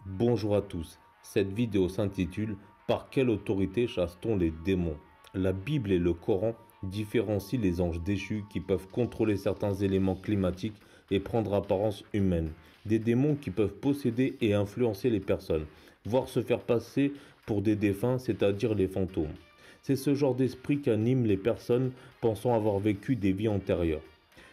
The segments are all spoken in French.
Bonjour à tous, cette vidéo s'intitule Par quelle autorité chasse-t-on les démons? La Bible et le Coran différencient les anges déchus qui peuvent contrôler certains éléments climatiques et prendre apparence humaine, des démons qui peuvent posséder et influencer les personnes, voire se faire passer pour des défunts, c'est-à-dire les fantômes. C'est ce genre d'esprit qui anime les personnes pensant avoir vécu des vies antérieures.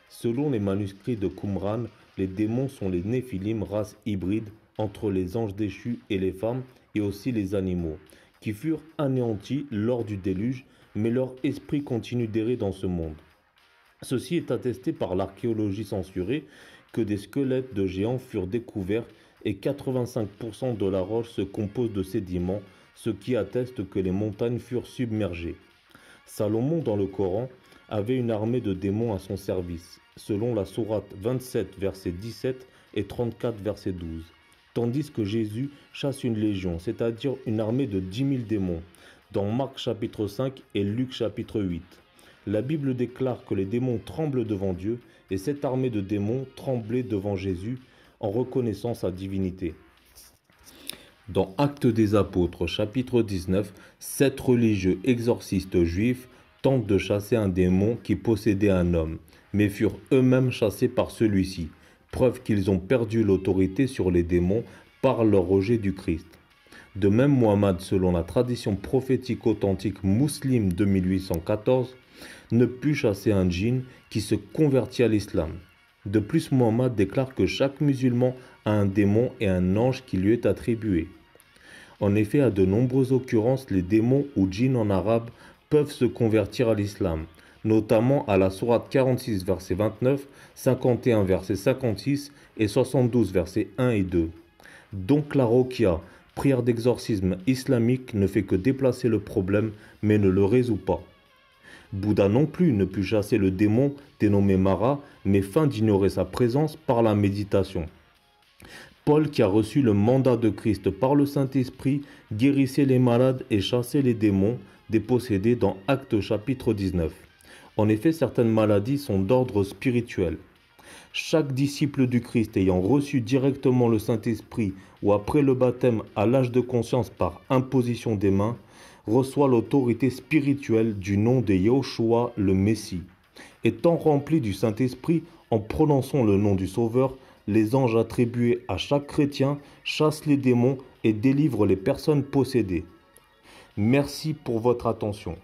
Selon les manuscrits de Qumran, les démons sont les Néphilim, race hybride entre les anges déchus et les femmes, et aussi les animaux, qui furent anéantis lors du déluge, mais leur esprit continue d'errer dans ce monde. Ceci est attesté par l'archéologie censurée, que des squelettes de géants furent découverts et 85% de la roche se compose de sédiments, ce qui atteste que les montagnes furent submergées. Salomon dans le Coran avait une armée de démons à son service, selon la sourate 27 verset 17 et 34 verset 12. Tandis que Jésus chasse une légion, c'est-à-dire une armée de 10 000 démons, dans Marc chapitre 5 et Luc chapitre 8. La Bible déclare que les démons tremblent devant Dieu, et cette armée de démons tremblait devant Jésus en reconnaissant sa divinité. Dans Actes des Apôtres, chapitre 19, 7 religieux exorcistes juifs tentent de chasser un démon qui possédait un homme, mais furent eux-mêmes chassés par celui-ci, preuve qu'ils ont perdu l'autorité sur les démons par leur rejet du Christ. De même, Muhammad, selon la tradition prophétique authentique musulmane de 1814, ne put chasser un djinn qui se convertit à l'islam. De plus, Muhammad déclare que chaque musulman a un démon et un ange qui lui est attribué. En effet, à de nombreuses occurrences, les démons ou djinns en arabe peuvent se convertir à l'islam, notamment à la sourate 46 verset 29, 51 verset 56 et 72 verset 1 et 2. Donc la ruqya, prière d'exorcisme islamique, ne fait que déplacer le problème mais ne le résout pas. Bouddha non plus ne put chasser le démon dénommé Mara, mais feint d'ignorer sa présence par la méditation. Paul, qui a reçu le mandat de Christ par le Saint-Esprit, guérissait les malades et chassait les démons dépossédés dans Actes chapitre 19. En effet, certaines maladies sont d'ordre spirituel. Chaque disciple du Christ ayant reçu directement le Saint-Esprit ou après le baptême à l'âge de conscience par imposition des mains, reçoit l'autorité spirituelle du nom de Yahushua le Messie. Étant rempli du Saint-Esprit, en prononçant le nom du Sauveur, les anges attribués à chaque chrétien chassent les démons et délivrent les personnes possédées. Merci pour votre attention.